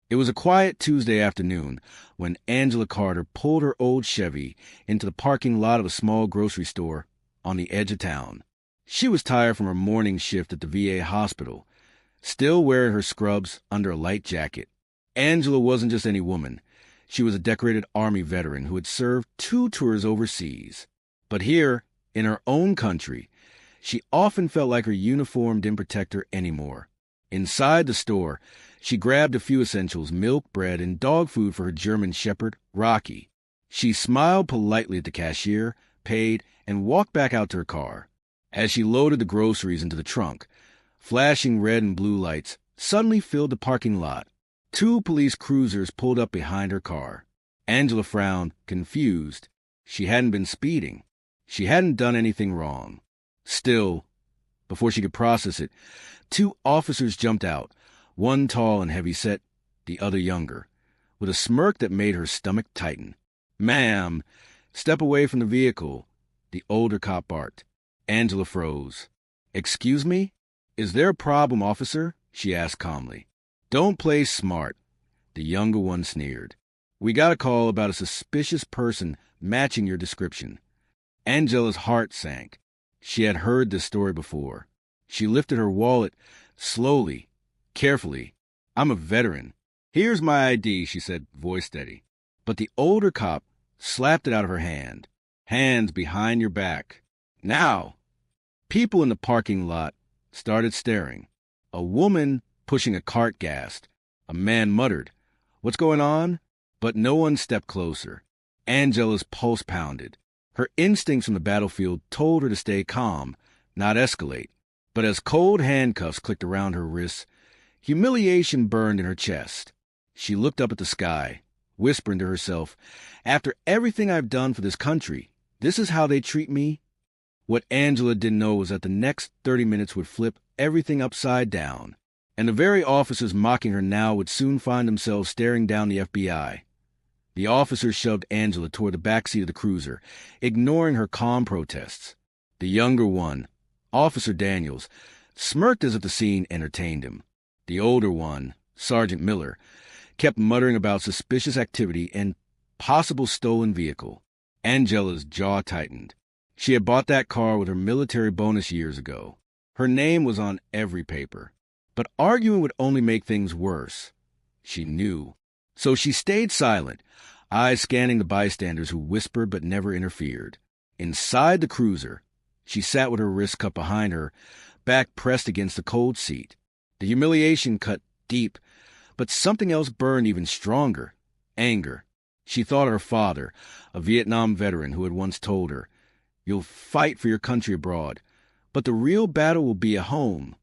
It was a quiet Tuesday afternoon when Angela Carter pulled her old Chevy into the parking lot of a small grocery store on the edge of town. She was tired from her morning shift at the VA hospital, still wearing her scrubs under a light jacket. Angela wasn't just any woman. She was a decorated Army veteran who had served 2 tours overseas. But here, in her own country, she often felt like her uniform didn't protect her anymore. Inside the store, she grabbed a few essentials, milk, bread, and dog food for her German shepherd, Rocky. She smiled politely at the cashier, paid, and walked back out to her car. As she loaded the groceries into the trunk, flashing red and blue lights suddenly filled the parking lot. 2 police cruisers pulled up behind her car. Angela frowned, confused. She hadn't been speeding. She hadn't done anything wrong. Still, before she could process it, 2 officers jumped out, one tall and heavy-set, the other younger, with a smirk that made her stomach tighten. "Ma'am, step away from the vehicle," the older cop barked. Angela froze. "Excuse me? Is there a problem, officer?" she asked calmly. "Don't play smart," the younger one sneered. "We got a call about a suspicious person matching your description." Angela's heart sank. She had heard this story before. She lifted her wallet slowly, carefully. "I'm a veteran." "Here's my ID," she said, voice steady. But the older cop slapped it out of her hand. "Hands behind your back. Now!" People in the parking lot started staring. A woman pushing a cart gasped. A man muttered, "What's going on?" But no one stepped closer. Angela's pulse pounded. Her instincts from the battlefield told her to stay calm, not escalate. But as cold handcuffs clicked around her wrists, humiliation burned in her chest. She looked up at the sky, whispering to herself, "After everything I've done for this country, this is how they treat me?" What Angela didn't know was that the next 30 minutes would flip everything upside down, and the very officers mocking her now would soon find themselves staring down the FBI. The officers shoved Angela toward the backseat of the cruiser, ignoring her calm protests. The younger one, Officer Daniels, smirked as if the scene entertained him. The older one, Sergeant Miller, kept muttering about suspicious activity and possible stolen vehicle. Angela's jaw tightened. She had bought that car with her military bonus years ago. Her name was on every paper. But arguing would only make things worse. She knew. So she stayed silent, eyes scanning the bystanders who whispered but never interfered. Inside the cruiser, she sat with her wrists cupped behind her, back pressed against the cold seat. The humiliation cut deep, but something else burned even stronger. Anger. She thought of her father, a Vietnam veteran who had once told her, "You'll fight for your country abroad, but the real battle will be at home."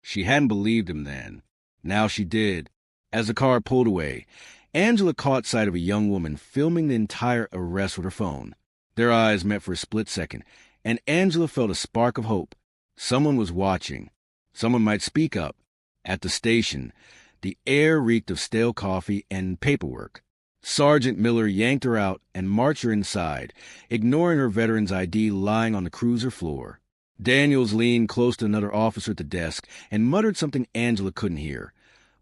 She hadn't believed him then. Now she did. As the car pulled away, Angela caught sight of a young woman filming the entire arrest with her phone. Their eyes met for a split second, and Angela felt a spark of hope. Someone was watching. Someone might speak up. At the station, the air reeked of stale coffee and paperwork. Sergeant Miller yanked her out and marched her inside, ignoring her veteran's ID lying on the cruiser floor. Daniels leaned close to another officer at the desk and muttered something Angela couldn't hear.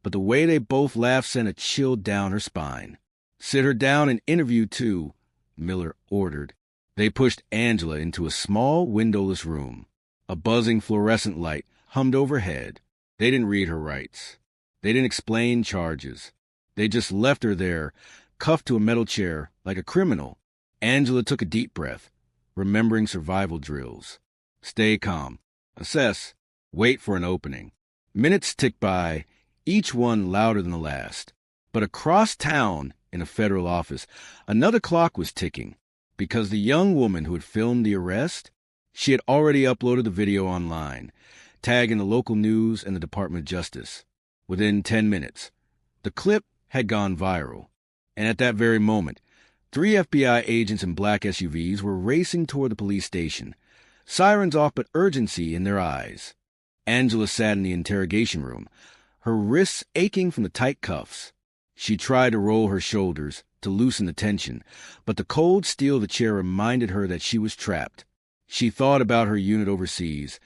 But the way they both laughed sent a chill down her spine. "Sit her down and interview, too," Miller ordered. They pushed Angela into a small, windowless room. A buzzing fluorescent light hummed overhead. They didn't read her rights. They didn't explain charges. They just left her there, cuffed to a metal chair like a criminal. Angela took a deep breath, remembering survival drills. Stay calm. Assess. Wait for an opening. Minutes ticked by, each one louder than the last. But across town, in a federal office, another clock was ticking, because the young woman who had filmed the arrest, she had already uploaded the video online, tagging the local news and the Department of Justice. Within 10 minutes, the clip had gone viral. And at that very moment, 3 FBI agents in black SUVs were racing toward the police station, sirens off but urgency in their eyes. Angela sat in the interrogation room, her wrists aching from the tight cuffs. She tried to roll her shoulders to loosen the tension, but the cold steel of the chair reminded her that she was trapped. She thought about her unit overseas,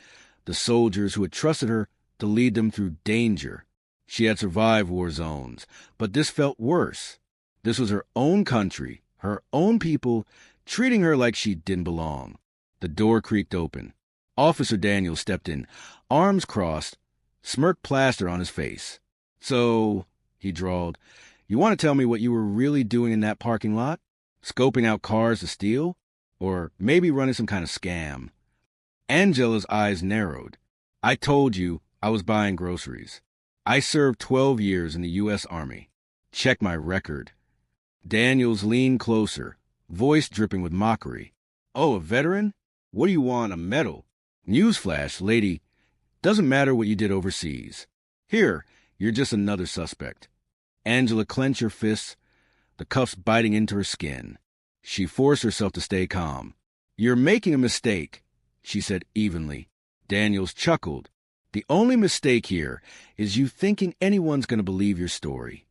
the soldiers who had trusted her to lead them through danger. She had survived war zones, but this felt worse. This was her own country, her own people, treating her like she didn't belong. The door creaked open. Officer Daniels stepped in, arms crossed, smirk plaster on his face. "So," he drawled, "you want to tell me what you were really doing in that parking lot? Scoping out cars to steal? Or maybe running some kind of scam?" Angela's eyes narrowed. "I told you I was buying groceries. I served 12 years in the U.S. Army. Check my record." Daniels leaned closer, voice dripping with mockery. "Oh, a veteran? What do you want, a medal? Newsflash, lady. Doesn't matter what you did overseas. Here, you're just another suspect." Angela clenched her fists, the cuffs biting into her skin. She forced herself to stay calm. "You're making a mistake," she said evenly. Daniels chuckled. "The only mistake here is you thinking anyone's going to believe your story."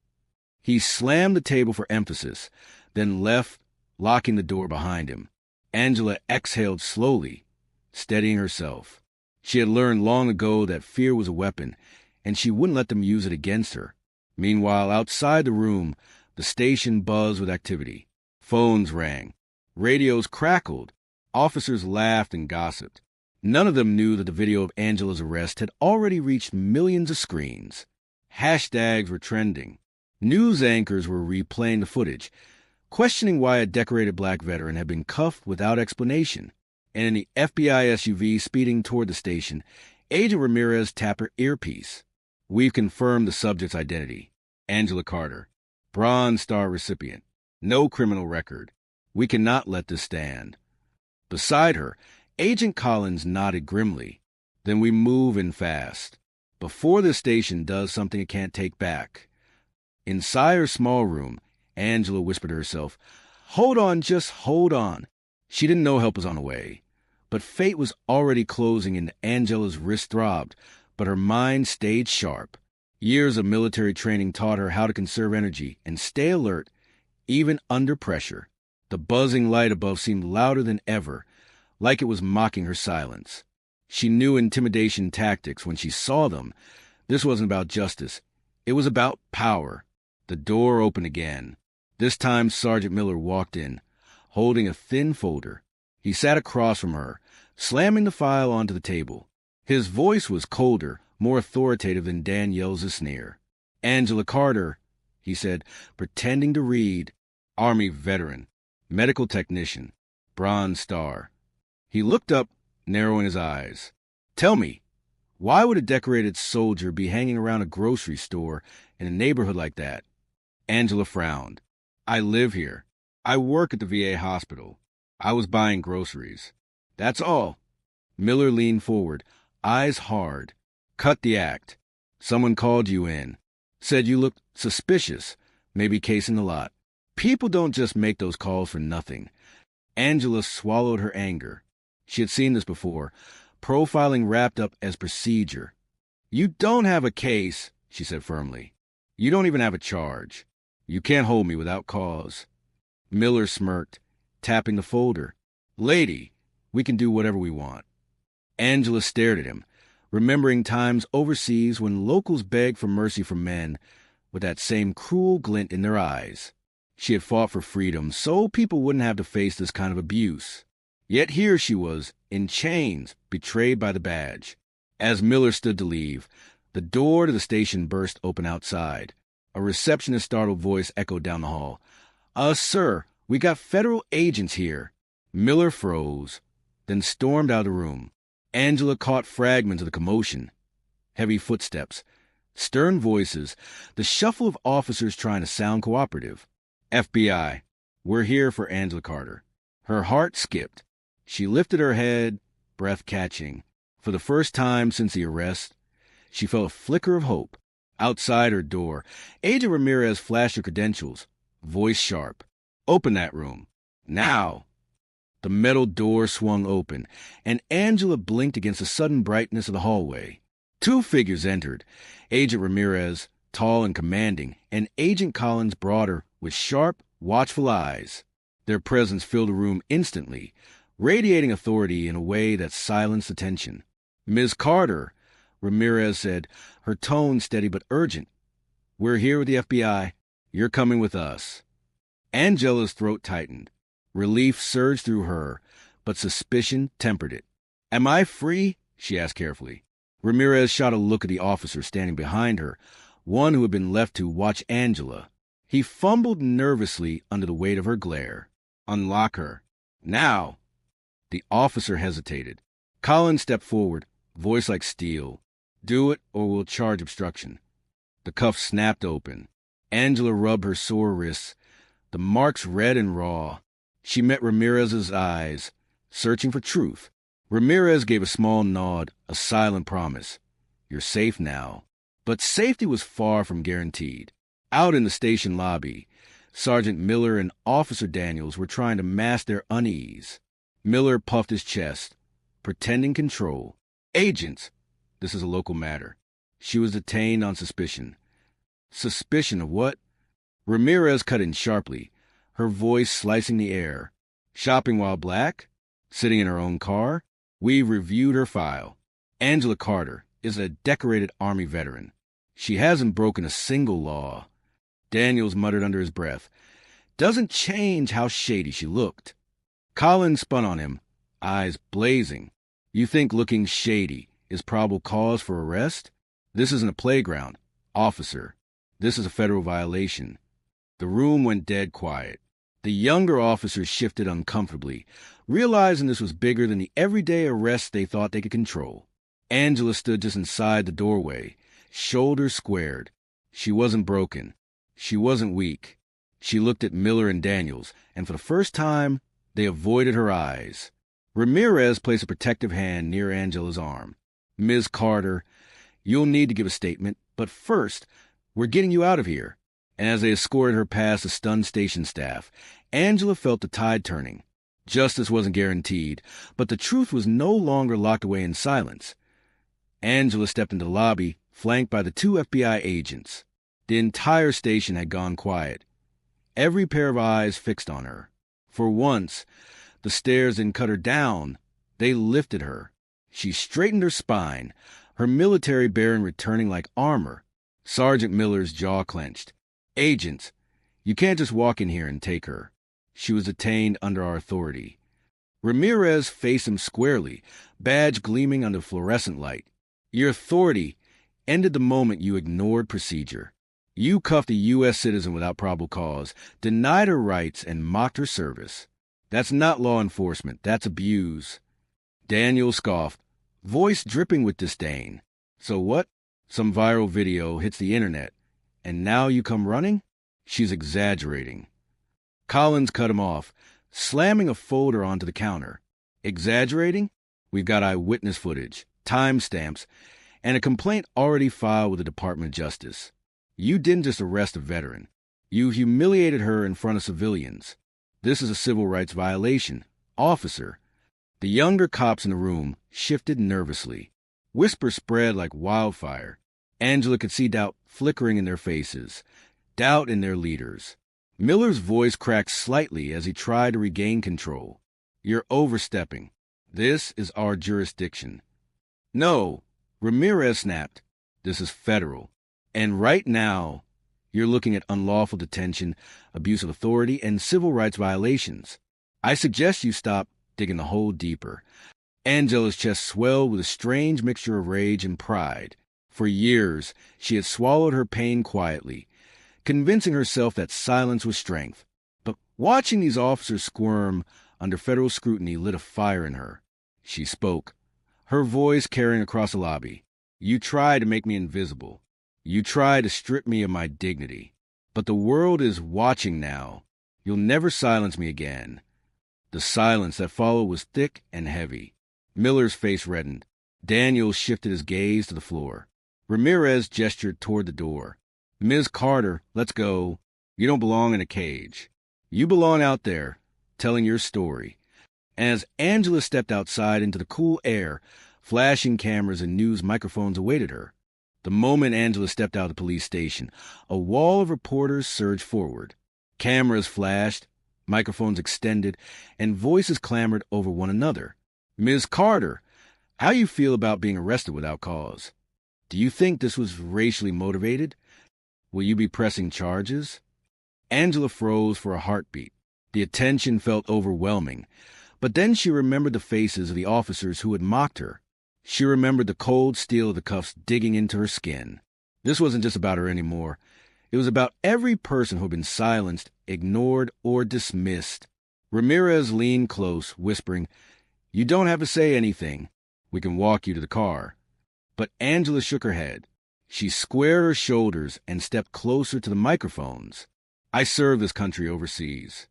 He slammed the table for emphasis, then left, locking the door behind him. Angela exhaled slowly, steadying herself. She had learned long ago that fear was a weapon, and she wouldn't let them use it against her. Meanwhile, outside the room, the station buzzed with activity. Phones rang. Radios crackled. Officers laughed and gossiped. None of them knew that the video of Angela's arrest had already reached millions of screens. Hashtags were trending. News anchors were replaying the footage, questioning why a decorated black veteran had been cuffed without explanation. And in the FBI SUV speeding toward the station, Agent Ramirez tapped her earpiece. "We've confirmed the subject's identity. Angela Carter, Bronze Star recipient. No criminal record. We cannot let this stand." Beside her, Agent Collins nodded grimly. "Then we move in fast. Before the station does something it can't take back." Inside her small room, Angela whispered to herself, "Hold on, just hold on." She didn't know help was on the way. But fate was already closing and Angela's wrist throbbed, but her mind stayed sharp. Years of military training taught her how to conserve energy and stay alert, even under pressure. The buzzing light above seemed louder than ever, like it was mocking her silence. She knew intimidation tactics when she saw them. This wasn't about justice. It was about power. The door opened again. This time Sergeant Miller walked in, holding a thin folder. He sat across from her, slamming the file onto the table. His voice was colder, more authoritative than Danielle's sneer. "Angela Carter," he said, pretending to read. "Army veteran, medical technician, Bronze Star." He looked up, narrowing his eyes. "Tell me, why would a decorated soldier be hanging around a grocery store in a neighborhood like that?" Angela frowned. "I live here. I work at the VA hospital. I was buying groceries. That's all." Miller leaned forward, eyes hard. "Cut the act. Someone called you in. Said you looked suspicious, maybe casing the lot. People don't just make those calls for nothing." Angela swallowed her anger. She had seen this before, profiling wrapped up as procedure. "You don't have a case," she said firmly. "You don't even have a charge. You can't hold me without cause." Miller smirked, tapping the folder. "Lady, we can do whatever we want." Angela stared at him, remembering times overseas when locals begged for mercy from men with that same cruel glint in their eyes. She had fought for freedom so people wouldn't have to face this kind of abuse. Yet here she was, in chains, betrayed by the badge. As Miller stood to leave, the door to the station burst open outside. A receptionist's startled voice echoed down the hall. Sir, we got federal agents here." Miller froze, then stormed out of the room. Angela caught fragments of the commotion. Heavy footsteps, stern voices, the shuffle of officers trying to sound cooperative. "FBI, we're here for Angela Carter." Her heart skipped. She lifted her head, breath catching. For the first time since the arrest, she felt a flicker of hope. Outside her door, Agent Ramirez flashed her credentials, voice sharp. "Open that room. Now!" The metal door swung open, and Angela blinked against the sudden brightness of the hallway. Two figures entered, Agent Ramirez, tall and commanding, and Agent Collins, broader, with sharp, watchful eyes. Their presence filled the room instantly, radiating authority in a way that silenced attention. "Ms. Carter, Ramirez said, her tone steady but urgent. "We're here with the FBI. You're coming with us." Angela's throat tightened. Relief surged through her, but suspicion tempered it. "Am I free?" she asked carefully. Ramirez shot a look at the officer standing behind her, one who had been left to watch Angela. He fumbled nervously under the weight of her glare. "Unlock her. Now!" The officer hesitated. Collins stepped forward, voice like steel. "Do it, or we'll charge obstruction." The cuffs snapped open. Angela rubbed her sore wrists, the marks red and raw. She met Ramirez's eyes, searching for truth. Ramirez gave a small nod, a silent promise. "You're safe now." But safety was far from guaranteed. Out in the station lobby, Sergeant Miller and Officer Daniels were trying to mask their unease. Miller puffed his chest, pretending control. "Agents!" "This is a local matter." She was detained on suspicion. Suspicion of what? Ramirez cut in sharply, her voice slicing the air. "Shopping while black? Sitting in her own car? We've reviewed her file. Angela Carter is a decorated Army veteran. She hasn't broken a single law." Daniels muttered under his breath. "Doesn't change how shady she looked." Collins spun on him, eyes blazing. "You think looking shady is probable cause for arrest? This isn't a playground, officer. This is a federal violation." The room went dead quiet. The younger officers shifted uncomfortably, realizing this was bigger than the everyday arrests they thought they could control. Angela stood just inside the doorway, shoulders squared. She wasn't broken. She wasn't weak. She looked at Miller and Daniels, and for the first time, they avoided her eyes. Ramirez placed a protective hand near Angela's arm. "Ms. Carter, you'll need to give a statement, but first, we're getting you out of here." And as they escorted her past the stunned station staff, Angela felt the tide turning. Justice wasn't guaranteed, but the truth was no longer locked away in silence. Angela stepped into the lobby, flanked by the 2 FBI agents. The entire station had gone quiet, every pair of eyes fixed on her. For once, the stares didn't cut her down, they lifted her. She straightened her spine, her military bearing returning like armor. Sergeant Miller's jaw clenched. "Agents, you can't just walk in here and take her. She was detained under our authority." Ramirez faced him squarely, badge gleaming under fluorescent light. "Your authority ended the moment you ignored procedure. You cuffed a U.S. citizen without probable cause, denied her rights, and mocked her service. That's not law enforcement, that's abuse." Daniel scoffed, voice dripping with disdain. "So what? Some viral video hits the internet, and now you come running?" She's exaggerating. Collins cut him off, slamming a folder onto the counter. "Exaggerating? We've got eyewitness footage, timestamps, and a complaint already filed with the Department of Justice. You didn't just arrest a veteran. You humiliated her in front of civilians. This is a civil rights violation. Officer." The younger cops in the room shifted nervously. Whispers spread like wildfire. Angela could see doubt flickering in their faces, doubt in their leaders. Miller's voice cracked slightly as he tried to regain control. "You're overstepping. This is our jurisdiction." "No," Ramirez snapped. "This is federal. And right now, you're looking at unlawful detention, abuse of authority, and civil rights violations. I suggest you stop digging the hole deeper." Angela's chest swelled with a strange mixture of rage and pride. For years, she had swallowed her pain quietly, convincing herself that silence was strength. But watching these officers squirm under federal scrutiny lit a fire in her. She spoke, her voice carrying across the lobby. "You try to make me invisible. You try to strip me of my dignity. But the world is watching now. You'll never silence me again." The silence that followed was thick and heavy. Miller's face reddened. Daniel shifted his gaze to the floor. Ramirez gestured toward the door. "Ms. Carter, let's go. You don't belong in a cage. You belong out there, telling your story." As Angela stepped outside into the cool air, flashing cameras and news microphones awaited her. The moment Angela stepped out of the police station, a wall of reporters surged forward. Cameras flashed, microphones extended, and voices clamored over one another. "Ms. Carter, how you feel about being arrested without cause?" Do you think this was racially motivated? Will you be pressing charges? Angela froze for a heartbeat. The attention felt overwhelming. But then she remembered the faces of the officers who had mocked her. She remembered the cold steel of the cuffs digging into her skin. This wasn't just about her anymore. It was about every person who had been silenced, ignored, or dismissed. Ramirez leaned close, whispering, "You don't have to say anything. We can walk you to the car." But Angela shook her head. She squared her shoulders and stepped closer to the microphones. "I served this country overseas.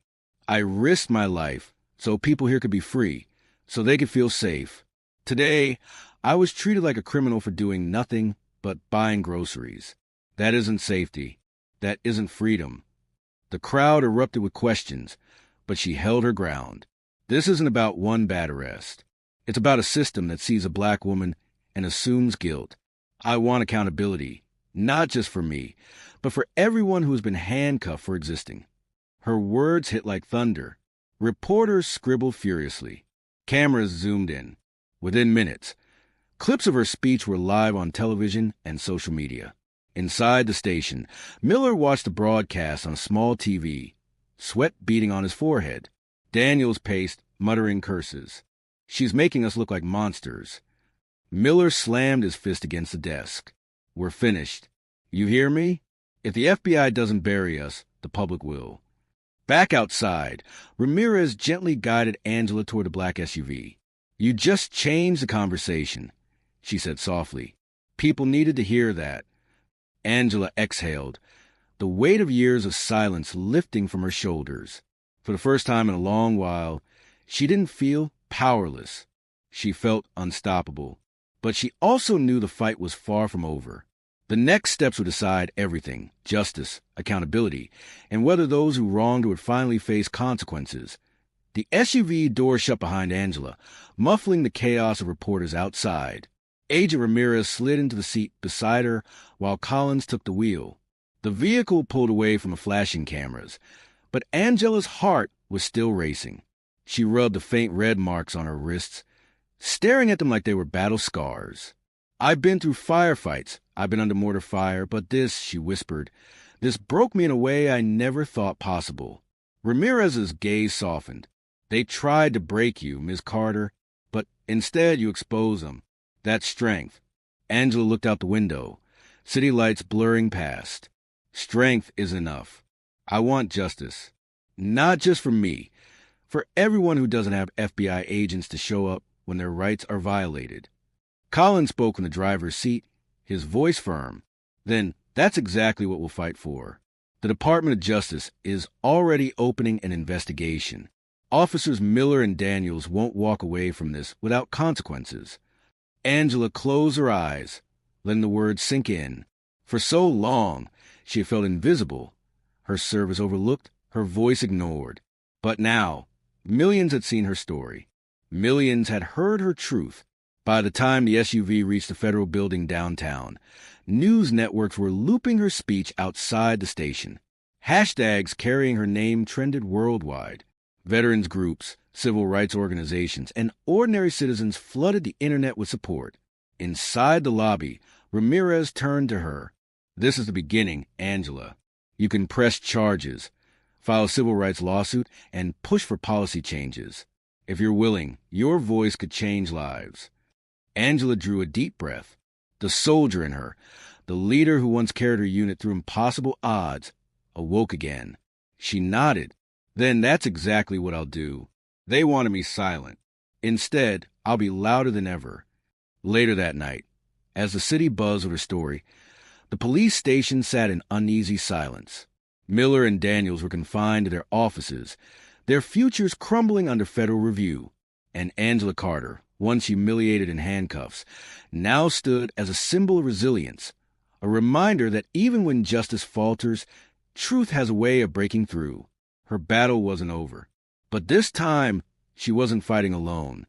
I risked my life so people here could be free, so they could feel safe. Today, I was treated like a criminal for doing nothing but buying groceries. That isn't safety. That isn't freedom." The crowd erupted with questions, but she held her ground. This isn't about one bad arrest. It's about a system that sees a black woman and assumes guilt. I want accountability, not just for me, but for everyone who has been handcuffed for existing. Her words hit like thunder. Reporters scribbled furiously. Cameras zoomed in. Within minutes, clips of her speech were live on television and social media. Inside the station, Miller watched the broadcast on a small TV, sweat beading on his forehead. Daniels paced, muttering curses. "She's making us look like monsters." Miller slammed his fist against the desk. "We're finished. You hear me? If the FBI doesn't bury us, the public will." Back outside, Ramirez gently guided Angela toward the black SUV. "You just changed the conversation," she said softly. "People needed to hear that." Angela exhaled, the weight of years of silence lifting from her shoulders. For the first time in a long while, she didn't feel powerless. She felt unstoppable. But she also knew the fight was far from over. The next steps would decide everything: justice, accountability, and whether those who wronged her would finally face consequences. The SUV door shut behind Angela, muffling the chaos of reporters outside. Agent Ramirez slid into the seat beside her while Collins took the wheel. The vehicle pulled away from the flashing cameras, but Angela's heart was still racing. She rubbed the faint red marks on her wrists, staring at them like they were battle scars. "I've been through firefights. I've been under mortar fire, but this," she whispered, "this broke me in a way I never thought possible." Ramirez's gaze softened. "They tried to break you, Ms. Carter, but instead you expose them. That's strength." Angela looked out the window, city lights blurring past. "Strength is enough. I want justice. Not just for me, for everyone who doesn't have FBI agents to show up when their rights are violated." Collins spoke in the driver's seat, his voice firm. "Then that's exactly what we'll fight for. The Department of Justice is already opening an investigation. Officers Miller and Daniels won't walk away from this without consequences." Angela closed her eyes, letting the words sink in. For so long, she had felt invisible, her service overlooked, her voice ignored. But now, millions had seen her story. Millions had heard her truth. By the time the SUV reached the federal building downtown, news networks were looping her speech outside the station. Hashtags carrying her name trended worldwide. Veterans groups, civil rights organizations, and ordinary citizens flooded the internet with support. Inside the lobby, Ramirez turned to her. "This is the beginning, Angela. You can press charges, file a civil rights lawsuit, and push for policy changes. If you're willing, your voice could change lives." Angela drew a deep breath. The soldier in her, the leader who once carried her unit through impossible odds, awoke again. She nodded. "Then that's exactly what I'll do. They wanted me silent. Instead, I'll be louder than ever." Later that night, as the city buzzed with her story, the police station sat in uneasy silence. Miller and Daniels were confined to their offices, their futures crumbling under federal review. And Angela Carter, once humiliated in handcuffs, now stood as a symbol of resilience, a reminder that even when justice falters, truth has a way of breaking through. Her battle wasn't over. But this time, she wasn't fighting alone.